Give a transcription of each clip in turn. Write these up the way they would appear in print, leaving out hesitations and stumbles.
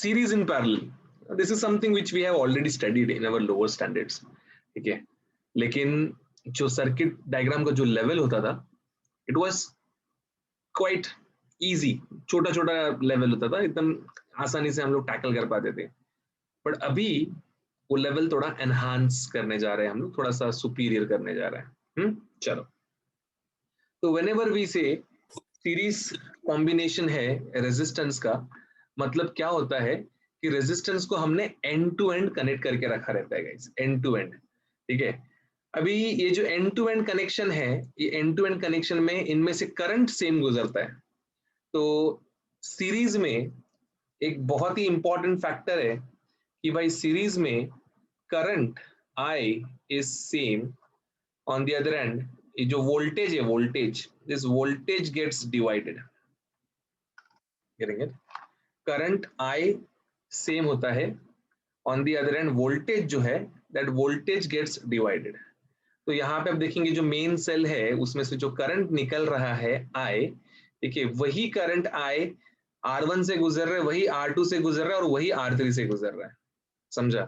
series in parallel, this is something which we have already studied in our lower standards, ठीक है. लेकिन जो circuit diagram का जो लेवल होता था, इट वाज क्वाइट इजी, छोटा छोटा लेवल होता था, एकदम आसानी से हम लोग टैकल कर पाते थे. बट अभी वो लेवल थोड़ा एनहांस करने जा रहे हैं हम लोग, थोड़ा सा सुपीरियर करने जा रहे हैं. चलो, तो व्हेनेवर वी से सीरीज कॉम्बिनेशन है रेजिस्टेंस का, मतलब क्या होता है कि रेजिस्टेंस को हमने एंड टू एंड कनेक्ट करके रखा रहता है गाइस, एंड टू एंड. ठीक है, अभी ये जो एंड टू एंड कनेक्शन है, ये एंड टू एंड कनेक्शन में इनमें से करंट सेम गुजरता है. तो सीरीज में एक बहुत ही इंपॉर्टेंट फैक्टर है कि भाई सीरीज में current I is same, on the other end ये जो वोल्टेज है, voltage, this voltage gets divided. Getting it? Current I same होता है, on the other end voltage जो है, दैट वोल्टेज गेट्स डिवाइडेड. तो यहाँ पे आप देखेंगे जो मेन सेल है उसमें से जो करंट निकल रहा है आई, देखिए वही करंट आई R1 से गुजर रहा है, वही R2 से गुजर रहा है और वही R3 से गुजर रहा है. समझा?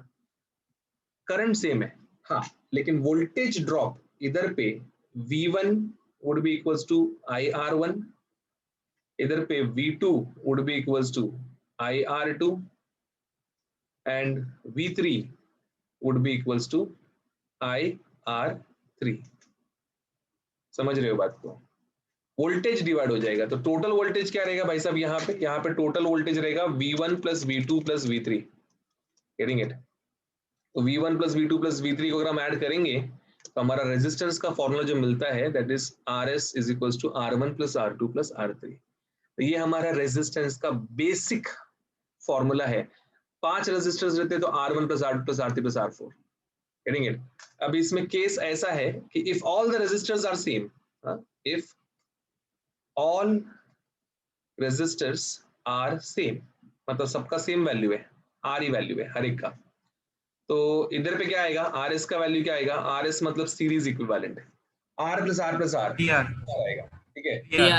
करंट सेम है, हाँ, लेकिन वोल्टेज ड्रॉप इधर पे V1 would be equals to IR1, इधर पे V2 would be equals to IR2 and V3 would be equals to IR3. समझ रहे हो बात को? वोल्टेज डिवाइड हो जाएगा तो टोटल वोल्टेज क्या रहेगा भाई साहब, यहाँ पे टोटल वोल्टेज रहेगा V1 plus V2 plus V3. Getting it? तो V1 plus V2 plus V3 को अगर हम ऐड करेंगे तो हमारा रेजिस्टेंस का फॉर्मूला जो मिलता है that is RS is equals to R1 plus R2 plus R3. तो ये हमारा रेजिस्टेंस का बेसिक फॉर्मूला है. 5 रेजिस्टेंस रहते हैं तो R1 plus R2 plus R3 plus R4. Getting it? अब इसमें केस ऐसा है कि if all the resistors are same, if all resistors are same, मतलब सबका सेम वैल्यू है, आर ही वैल्यू है हर एक का, तो इधर पे क्या आएगा, आर एस का वैल्यू क्या आएगा, आर एस मतलब series equivalent, R plus R plus R आएगा. ठीक है,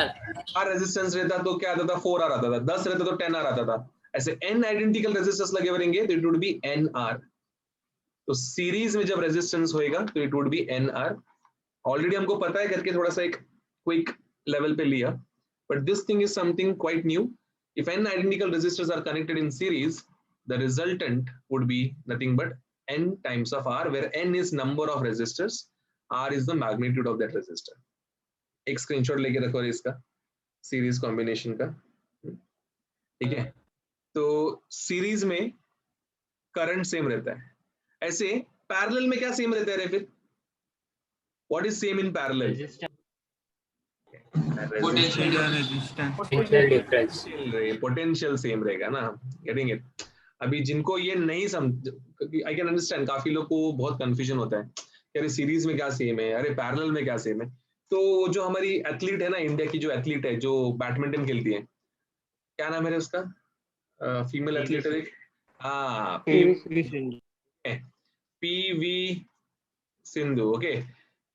आर रेजिस्टेंस रहता तो क्या आता था, 4R आता था, 10 रहता तो 10R आता था. ऐसे n आइडेंटिकल रेजिस्टर्स लगे हुए रहेंगे तो इट वुड बी NR. तो सीरीज में जब रेजिस्टेंस होएगा तो it would be NR. Already हमको पता है करके थोड़ा सा एक क्विक लेवल पे लिया, but this thing is something quite new. If n identical resistors are connected in series, the resultant would be nothing but n times of R, where n is number of resistors, R is the magnitude of that resistor. एक screenshot लेके रखो इसका series combination का. ठीक है, तो series में current same रहता है. ऐसे पैरेलल में क्या सेम रहता है फिर? What is same in parallel? Potential same रहेगा ना. Getting it? अभी जिनको ये नहीं समझ, आई कैन अंडरस्टैंड, काफी लोग को बहुत कंफ्यूजन होता है कि अरे सीरीज में क्या सेम है, अरे पैरेलल में क्या सेम है. तो जो हमारी एथलीट है ना, इंडिया की जो एथलीट है जो बैडमिंटन खेलती है, क्या नाम है उसका, फीमेल एथलीट है, हाँ, PV सिंधु. ओके,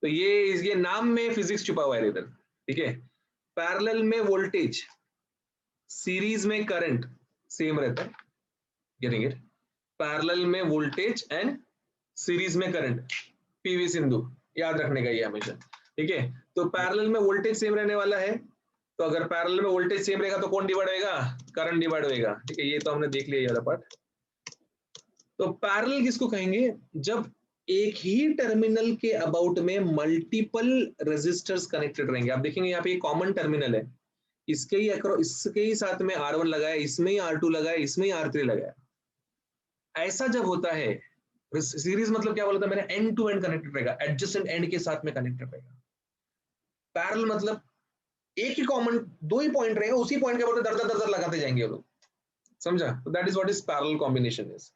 तो ये नाम में फिजिक्स छुपा हुआ है इधर. ठीक है, पैरेलल में वोल्टेज, सीरीज में करंट सेम रहता है. Getting it? पैरेलल में वोल्टेज एंड सीरीज में करंट, PV सिंधु, याद रखने का ये हमेशा. ठीक है, तो पैरेलल में वोल्टेज सेम रहने वाला है, तो अगर पैरेलल में वोल्टेज सेम रहेगा तो कौन डिवाइड होएगा, करंट डिवाइड होएगा. ठीक है, ये तो हमने देख लिया ये वाला पार्ट. तो पैरेलल किसको कहेंगे, जब एक ही टर्मिनल के अबाउट में मल्टीपल रेजिस्टर्स कनेक्टेड रहेंगे. आप देखेंगे यहाँ पे कॉमन टर्मिनल है, इसके ही साथ में R1 लगाया, इसमें ही R2 लगाया, इसमें ही R3 लगाया. ऐसा जब होता है, सीरीज मतलब क्या बोला था मैंने, एंड टू एंड कनेक्टेड रहेगा, एडजेसेंट एंड के साथ में कनेक्टेड रहेगा. पैरेलल मतलब एक ही कॉमन, दो ही पॉइंट रहेगा, उसी पॉइंट के ऊपर दर लगाते जाएंगे लोग. समझा? तो that is what is parallel combination is.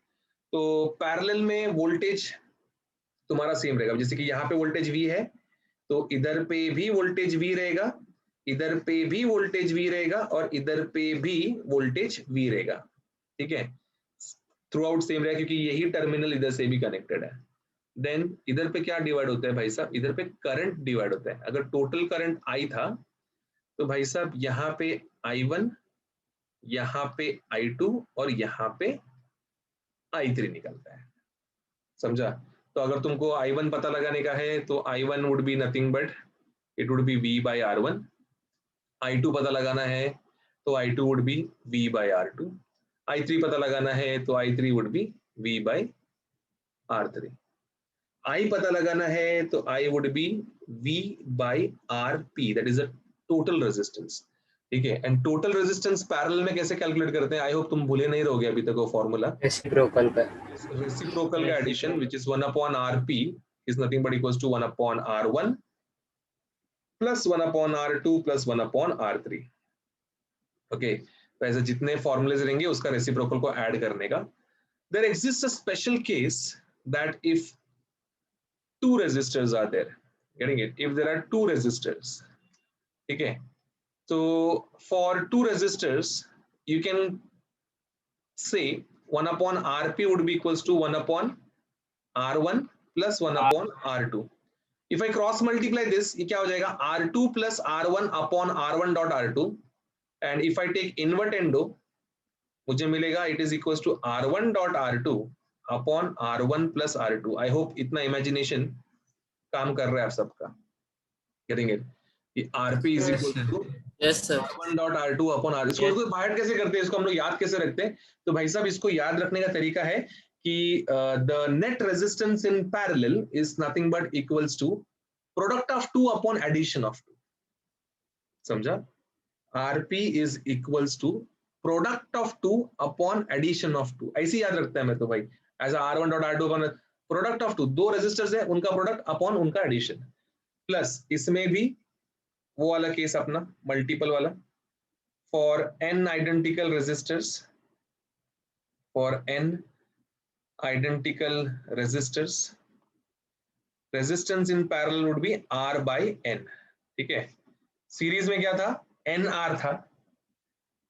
तो पैरेलल में वोल्टेज तुम्हारा सेम रहेगा. जैसे कि यहाँ पे वोल्टेज V है तो इधर पे भी वोल्टेज V रहेगा, इधर पे भी वोल्टेज V रहेगा और इधर पे भी वोल्टेज V रहेगा. ठीक है, थ्रू आउट सेम रहेगा क्योंकि यही टर्मिनल इधर से भी कनेक्टेड है. देन इधर पे क्या डिवाइड होता है भाई साहब, इधर पे करंट डिवाइड होता है. अगर टोटल करंट I था तो भाई साहब यहाँ पे I1 यहाँ पे I2 और यहाँ पे I3 निकलता है, समझा? तो अगर तुमको I1 पता लगाने का है तो I1 would be nothing but it would be V by R1, I2 पता लगाना है तो I2 would be V by R2, I3 पता लगाना है तो I3 would be V by R3, I पता लगाना है तो I would be V by RP, that is a total resistance, ठीक है? एंड टोटल रेजिस्टेंस पैरेलल में कैसे कैलकुलेट करते हैं? आई होप तुम भूले नहीं रहोगे अभी तक वो फॉर्मूला, रेसिप्रोकल का रेसिप्रोकल का addition which is 1 upon RP is nothing but equals to 1 upon R1 plus 1 upon R2 plus 1 upon R3, okay? तो ऐसे जितने फॉर्मूलेज रहेंगे उसका रेसिप्रोकल को ऐड करने का. There exist a special case that if two resistors are there, getting it? If there are two resistors, okay, so for two resistors you can say 1 upon RP would be equals to 1 upon R1 plus 1 upon R2. If I cross multiply this, ये क्या हो जाएगा? R2 plus R1 upon R1 dot R2, and if I take invert endo, मुझे मिलेगा it is equals to R1 dot R2 upon R1 plus R2. I hope इतना imagination काम कर रहा है आप सबका, getting it? ये RP is equal to yes sir R1 dot R2 upon R. इसको बाहर कैसे करते हैं, इसको हम लोग याद कैसे रखते हैं? तो भाई साहब इसको याद रखने का तरीका है कि the net resistance in parallel is nothing but equals to product of 2 upon addition of 2, समझा? RP is equals to product of 2 upon addition of 2, ऐसे याद रखता है मैं तो भाई, ऐसा R1 dot R2 upon product of 2, दो रेजिस्टर्स है उनका प्रोडक्ट अपॉन उनका एडिशन, प्लस इसमें भी वो वाला केस अपना मल्टीपल वाला, for n identical resistors, for n identical resistors resistance in parallel would be R by n, ठीक है? सीरीज में क्या था? NR था,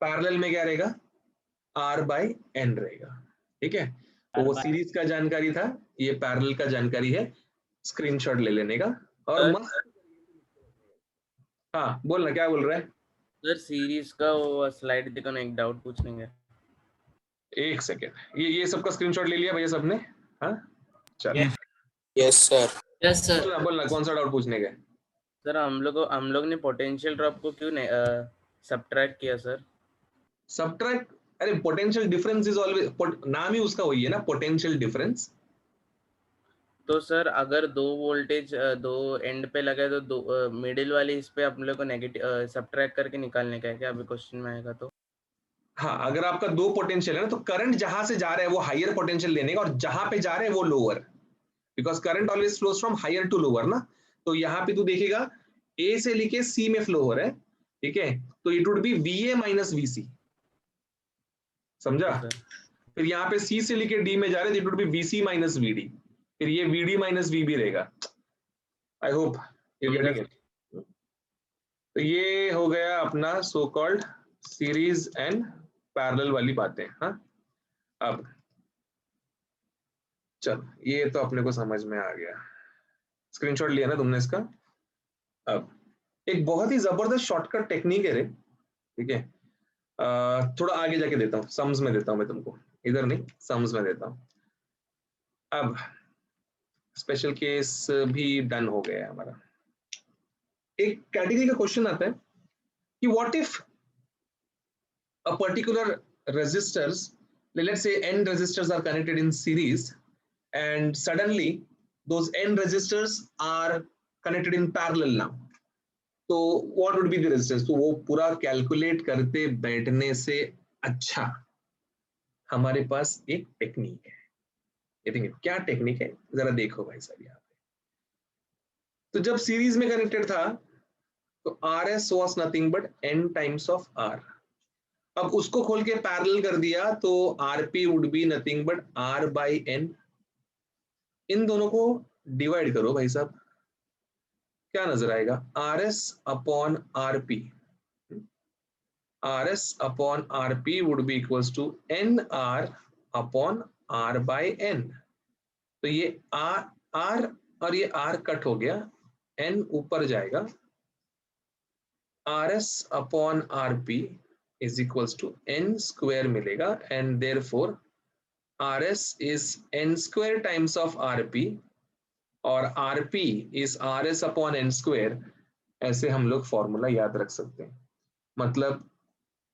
पैरेलल में क्या रहेगा? R by n रहेगा, ठीक है? तो वो सीरीज का जानकारी था, ये पैरेलल का जानकारी है, स्क्रीनशॉट ले लेने का और मस्त. हाँ बोलना, क्या बोल रहा है? सर सीरीज का वो स्लाइड दिखाना, एक डाउट पूछने का. एक सेकेंड, ये सबका स्क्रीनशॉट ले लिया भैया सबने? हाँ चलो, यस सर यस सर. बोलना बोलना कौन सा डाउट पूछने का? सर हम लोग ने पोटेंशियल ड्रॉप को क्यों नहीं सबट्रैक्ट किया सर? सबट्रैक्ट? अरे पोटेंशियल डिफरेंस इज ऑलवेज, नाम ही उसका वही है ना, पोटेंशियल डिफरेंस. तो सर अगर दो वोल्टेज दो एंड पे लगे तो दो मिडिल वाली इस पे हम लोग को नेगेटिव सबट्रैक्ट करके निकालने का है क्या अभी क्वेश्चन में आएगा तो? हाँ, अगर आपका दो पोटेंशियल है ना तो करंट जहां से जा रहा है वो हायर पोटेंशियल लेने का और जहां पे जा रहे हैं वो lower, because current always flows from higher to lower ना. तो यहाँ पे तू देखेगा ए से लेके सी में फ्लो हो रहा है, ठीक है? तो it would be VA minus VC, समझा? फिर यहाँ पे सी से लेके डी में जा रहे हैं, it would be VC minus VD, फिर ये VD माइनस VB रहेगा. I hope you getting it. तो ये हो गया अपना so called series and parallel वाली बातें. हाँ, अब चलो ये तो अपने को समझ में आ गया, स्क्रीनशॉट लिया ना तुमने इसका. अब एक बहुत ही जबरदस्त शॉर्टकट टेक्निक है रे, ठीक है? थोड़ा आगे जाके देता हूँ, सम्स में देता हूँ मैं तुमको, इधर नहीं सम्स में देता हूँ. अब स्पेशल केस भी डन हो गया है हमारा. एक कैटेगरी का क्वेश्चन आता है कि what if a particular resistors, let's say n resistors are connected in series and suddenly those n resistors are connected in parallel now, तो what would be the resistance? तो वो पूरा कैलकुलेट करते बैठने से अच्छा हमारे पास एक टेक्निक है. ये देखिए क्या टेक्निक है, जरा देखो भाई साहब यहाँ पे. तो जब सीरीज में कनेक्टेड था तो RS was nothing but n times of R. अब उसको खोल के पैरेलल कर दिया तो RP would be nothing but R by N. इन दोनों को डिवाइड करो भाई साहब, क्या नजर आएगा? RS upon RP, RS upon RP would be equals to NR upon R by N. तो ये R और ये R कट हो गया, N ऊपर जाएगा, RS upon RP is equals to n square मिलेगा and therefore RS is n square times of RP और RP is RS upon n square. ऐसे हम लोग फॉर्मूला याद रख सकते हैं। मतलब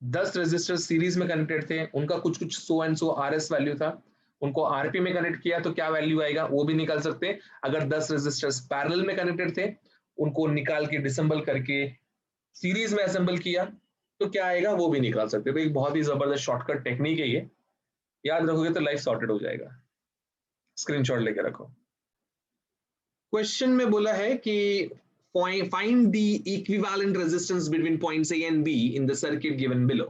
10 रेजिस्टर सीरीज में कनेक्टेड थे, उनका कुछ कुछ so and so RS value था, उनको RP में कनेक्ट किया तो क्या वैल्यू आएगा वो भी निकाल सकते हैं। अगर 10 रेजिस्टर्स पैरेलल में कनेक्टेड थे, उनको निकाल के डिसेंबल करके सीरीज में असेंबल किया तो क्या आएगा वो भी निकाल सकते हैं। तो एक बहुत ही जबरदस्त शॉर्टकट टेक्निक है ये, याद रखोगे तो लाइफ सॉर्टेड हो जाएगा। स्क्रीनशॉट लेके रखो। क्वेश्चन में बोला है कि find the equivalent resistance between points A and B in the circuit given below।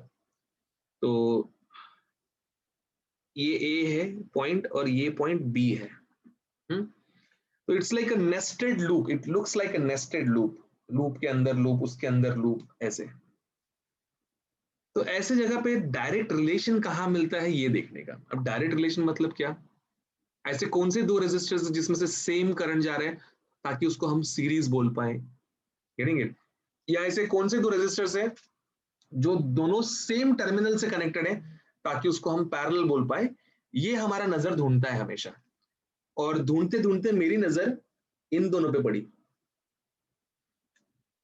तो ये A है पॉइंट और ये पॉइंट B है। तो it's like a nested loop, it looks like a nested loop, loop के अंदर लूप, उसके अंदर लूप, ऐसे। तो ऐसे जगह पे डायरेक्ट रिलेशन कहाँ मिलता है ये देखने का। अब डायरेक्ट रिलेशन मतलब क्या, ऐसे कौन से दो रेजिस्टर्स जिसमें से सेम करंट जा रहे हैं ताकि उसको हम सीरीज बोल पाए, गेटिंग इट। या ऐसे कौन से दो रेजिस्टर्स है जो दोनों सेम टर्मिनल से कनेक्टेड है ताकि उसको हम पैरेलल बोल पाए। ये हमारा नजर ढूंढता है हमेशा, और ढूंढते ढूंढते मेरी नजर इन दोनों पे पड़ी,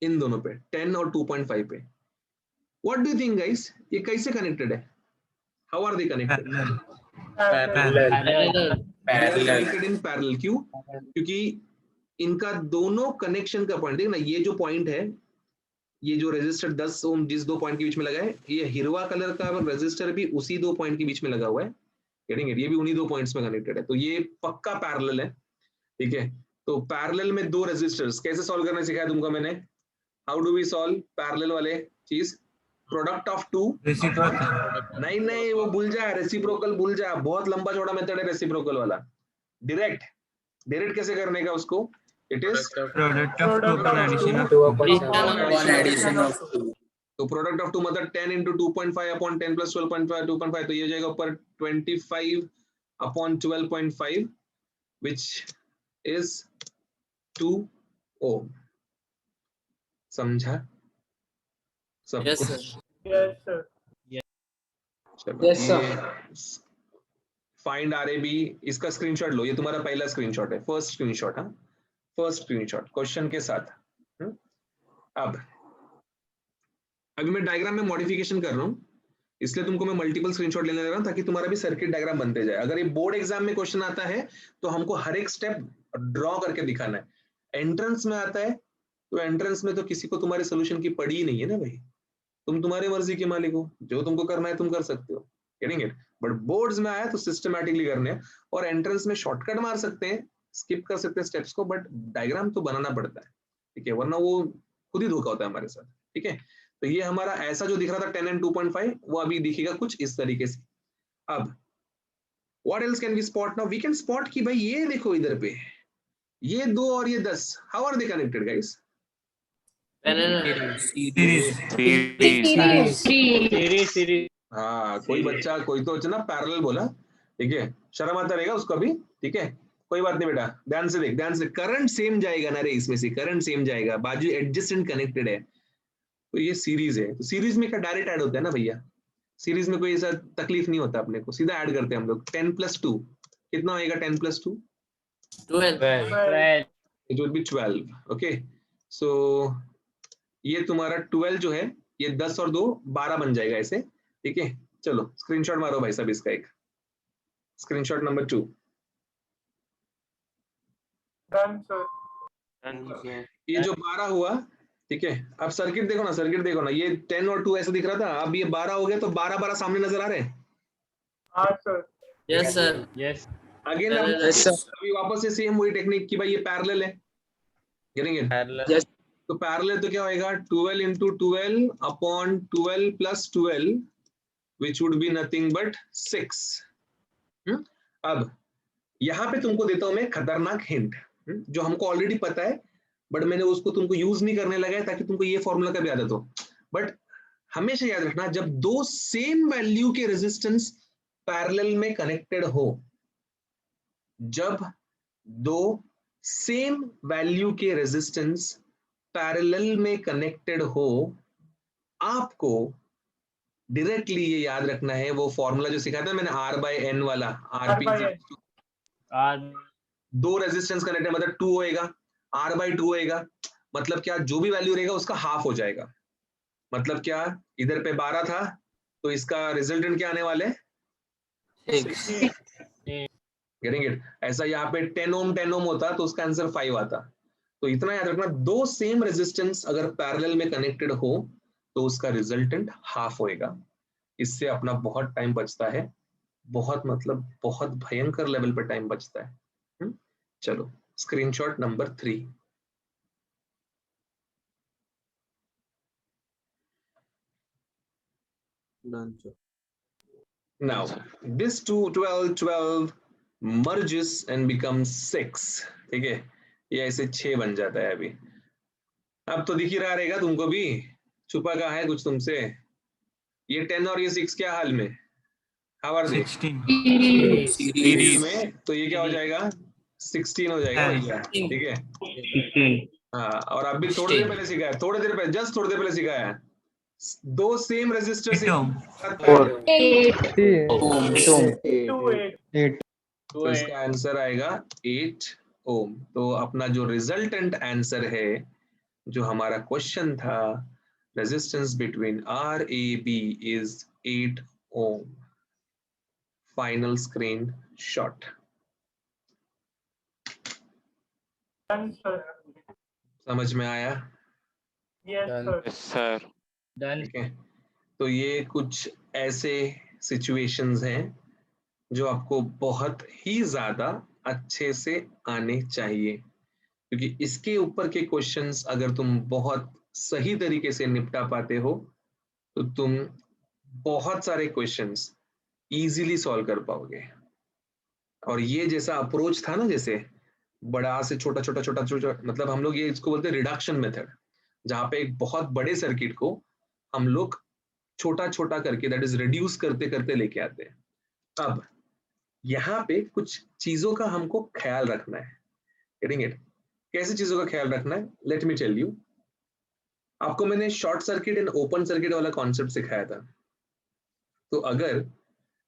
इन दोनों पे 10 और 2.5 पे। What do you think guys, ये कैसे कनेक्टेड है? How are they connected? Connected in parallel. क्यों? क्योंकि इनका दोनों कनेक्शन का पॉइंट, देखना ये जो पॉइंट है, ये जो रेजिस्टर 10 ओम जिस दो पॉइंट के बीच में लगा है, ये हिरवा कलर का रेजिस्टर भी उसी दो पॉइंट के बीच में लगा हुआ है, गेटिंग इट। ये भी उन्हीं दो पॉइंट्स में कनेक्टेड है, तो ये पक्का पैरेलल है, ठीक है। तो पैरेलल में दो रेजिस्टर्स कैसे सॉल्व करना सिखाया तुमको मैंने। How do we solve parallel वाले चीज? प्रोडक्ट ऑफ टू, नहीं नहीं वो भूल जा, रेसिप्रोकल भूल जा, बहुत लंबा चौड़ा मेथड है रेसिप्रोकल वाला। डायरेक्ट डायरेक्ट कैसे करने का उसको? It is product of two upon addition of two. तो प्रोडक्ट ऑफ टू मतलब 10 इंटू 2.5 अपॉन 10 प्लस 12.5 2.5, तो ये हो जाएगा ऊपर 25 अपॉन 12.5 विच इज 2 ओम। समझा सब Yes, कुछ? sir. चलो, ये फाइंड RAB, इसका स्क्रीनशॉट लो, ये तुम्हारा पहला स्क्रीनशॉट है, फर्स्ट स्क्रीनशॉट। हाँ, फर्स्ट स्क्रीनशॉट क्वेश्चन के साथ। अब अभी मैं डायग्राम में मॉडिफिकेशन कर रहा हूँ, इसलिए तुमको मैं मल्टीपल स्क्रीनशॉट लेने लग रहा हूँ ताकि तुम्हारा भी सर्किट डायग्राम बनते जाए। अगर ये बोर्ड एग्जाम में क्वेश्चन आता है तो हमको हर एक स्टेप ड्रॉ करके दिखाना है। एंट्रेंस में आता है तो एंट्रेंस में तो किसी को तुम्हारे सोल्यूशन की पड़ी ही नहीं है ना भाई, तुम तुम्हारी मर्जी के मालिक हो, जो तुमको करना है तुम कर सकते हो, गेटिंग इट। बट बोर्ड्स में आया तो सिस्टमैटिकली करने हैं, और एंट्रेंस में शॉर्टकट मार सकते हैं, स्किप कर सकते हैं स्टेप्स को, बट डायग्राम तो बनाना पड़ता है, ठीक है, वरना वो खुद ही धोखा होता है हमारे साथ, ठीक है। तो ये हमारा ऐसा जो दिख रहा था 10 एंड 2.5 वो अभी दिखेगा कुछ इस तरीके से। अब what else can we spot now? We can spot कि भाई ये देखो इधर पे ये 2 और ये 10, how are they connected guys? Series. हाँ, कोई बच्चा कोई तो ना पैरेलल बोला, ठीक है, शर्म आता रहेगा उसको अभी, ठीक है, कोई बात नहीं बेटा, ध्यान से देख, ध्यान से। करंट सेम जाएगा ना रे, इसमें से करंट सेम जाएगा, बाजू एडजेसेंट कनेक्टेड है, तो ये सीरीज है। तो सीरीज में क्या डायरेक्ट ऐड होता है ना भैया, सीरीज में कोई ऐसा तकलीफ नहीं होता, अपने को सीधा ऐड करते हैं हम लोग। 10 प्लस 2 कितना होएगा? 10 plus 2 12 it will be 12। Okay, so ये तुम्हारा 12 जो है, ये 10 और 2 12 बन जाएगा ऐसे, ठीक है। चलो स्क्रीनशॉट मारो भाई साहब इसका, एक स्क्रीनशॉट नंबर 2। ये जो 12 हुआ, ठीक है, अब सर्किट देखो ना, सर्किट देखो ना, ये 10 और 2 ऐसे दिख रहा था, अब ये 12 हो गया, तो 12 12 सामने नजर आ रहे हैं। Yes sir. यस अगेन अभी वापस से सेम वही टेक्निक कि भाई ये पैरेलल है, गेटिंग इट। तो पैरेलल तो क्या होएगा? 12 into 12 upon 12 plus 12 which would be nothing but 6। अब यहाँ पे तुमको देता हूं मैं खतरनाक हिंट, जो हमको ऑलरेडी पता है, बट मैंने उसको तुमको यूज नहीं करने लगा है ताकि तुमको ये फॉर्मूला का भी आदत हो। बट हमेशा याद रखना, जब दो सेम वैल्यू के रेजिस्टेंस पैरेलल में कनेक्टेड हो, जब दो सेम वैल्यू के रेजिस्टेंस पैरेलल में कनेक्टेड हो, आपको डायरेक्टली ये याद रखना है, वो फॉर्मूला जो सिखाया था मैंने R/N वाला, RP R 2 रेजिस्टेंस कनेक्ट है मतलब 2 होएगा, R/2 होएगा, मतलब क्या जो भी वैल्यू रहेगा उसका हाफ हो जाएगा। मतलब क्या, इधर पे 12 था तो इसका रिजल्टेंट क्या आने वाले, 6। Getting it? ऐसा यहाँ पे 10 ओम होता तो उसका आंसर 5 आता। तो इतना याद रखना, दो सेम रेजिस्टेंस अगर पैरेलल में कनेक्टेड हो तो उसका रिजल्टेंट हाफ होएगा। इससे अपना बहुत टाइम बचता है, बहुत मतलब बहुत भयंकर लेवल पे टाइम बचता है। चलो screenshot number 3। Now this 12 merges and becomes 6। ठीक है, ये ऐसे 6 बन जाता है। अभी अब तो दिख ही रहा रहेगा तुमको भी, छुपा कहाँ है कुछ तुमसे। ये 10 और ये 6 क्या हाल में, हाउ आर दे 16 सीरीज में, तो ये क्या हो जाएगा 16 हो जाएगा भैया। ठीक है, हाँ, और अभी थोड़ी देर पहले सिखाया, थोड़ी देर पहले, जस्ट थोड़ी देर पहले सिखाया, दो सेम रेजिस्टर से तो इसका आंसर आएगा 8 ओम। तो अपना जो रिजल्टेंट आंसर है, जो हमारा क्वेश्चन था, resistance between RAB is 8 ohm. Final screenshot. समझ में आया? Yes, sir. ठीक है, तो ये कुछ ऐसे सिचुएशंस हैं जो आपको बहुत ही ज्यादा अच्छे से आने चाहिए, क्योंकि इसके ऊपर के क्वेश्चंस अगर तुम बहुत सही तरीके से निपटा पाते हो तो तुम बहुत सारे क्वेश्चंस इजीली सॉल्व कर पाओगे। और ये जैसा अप्रोच था ना, जैसे बड़ा से छोटा छोटा छोटा छोटा, मतलब हम लोग ये इसको बोलते हैं रिडक्शन मेथड, जहाँ पे एक बहुत बड़े सर्किट को हम लोग छोटा छोटा करके, दैट इज रिड्यूस करते करते लेके आते हैं। अब यहाँ पे कुछ चीजों का हमको ख्याल रखना है। Getting it? कैसे चीजों का ख्याल रखना है, लेट मी टेल यू। आपको मैंने short circuit and open circuit वाला कॉन्सेप्ट सिखाया था। तो अगर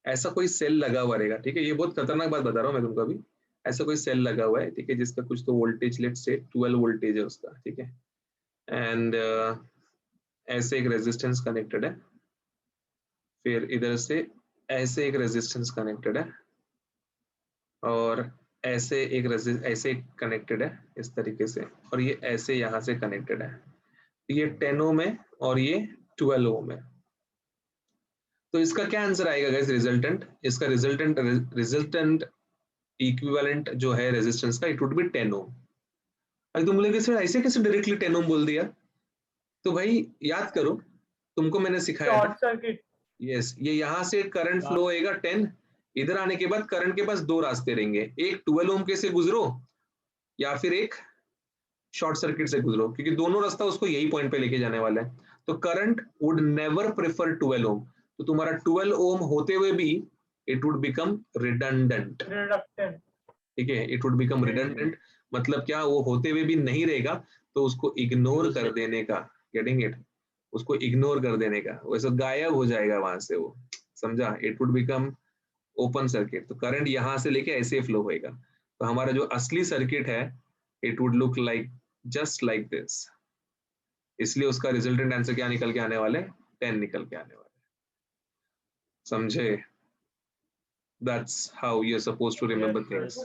ऐसा कोई सेल लगा हुआ रहेगा, ठीक है, ये बहुत खतरनाक बात बता रहा हूँ मैं तुमको अभी। ऐसा कोई सेल लगा हुआ है, ठीक है, जिसका कुछ तो वोल्टेज, लेट्स से 12 वोल्टेज है उसका, ठीक है, एंड ऐसे एक रेजिस्टेंस कनेक्टेड है, फिर इधर से ऐसे एक रेजिस्टेंस कनेक्टेड है, और ऐसे एक ऐसे कनेक्टेड है इस तरीके से, और ये ऐसे यहाँ से कनेक्टेड है। ये 10 ओम है और ये 12 ओम है। तो इसका क्या आंसर आएगा गाइस, रिजल्टेंट? इसका रिजल्टेंट इक्विवेलेंट जो है रेजिस्टेंस का, इट वुड बी 10 ओम। अरे तुम बोलोगे सर ऐसे कैसे डायरेक्टली 10 ओम बोल दिया? तो भाई याद करो, तुमको मैंने सिखाया था, यस, ये यहाँ से करंट फ्लो होएगा 10, इधर आने के बाद करंट के पास दो रास्ते रहेंगे, एक 12 ओम के से गुजरो या फिर एक शॉर्ट सर्किट से गुजरो, क्योंकि दोनों रास्ता उसको यही पॉइंट पे लेके जाने वाला है। तो करंट वुड नेवर प्रेफर 12 ओम। तो तुम्हारा 12 ओम होते हुए भी इट वुड बिकम रिडंडेंट। ठीक है, इट वुड बिकम रिडंडेंट, मतलब क्या, वो होते हुए भी नहीं रहेगा, तो उसको इग्नोर कर देने का। Getting it? उसको इग्नोर कर देने का, वैसे गायब हो जाएगा वहां से वो, समझा? It would become open circuit. तो करंट यहाँ से लेके ऐसे फ्लो होएगा। तो हमारा जो असली सर्किट है, it would look like just like this. इसलिए उसका रिजल्टेंट आंसर क्या निकल के आने वाले, 10 निकल के आने वाले। समझे? That's how you're supposed to remember things.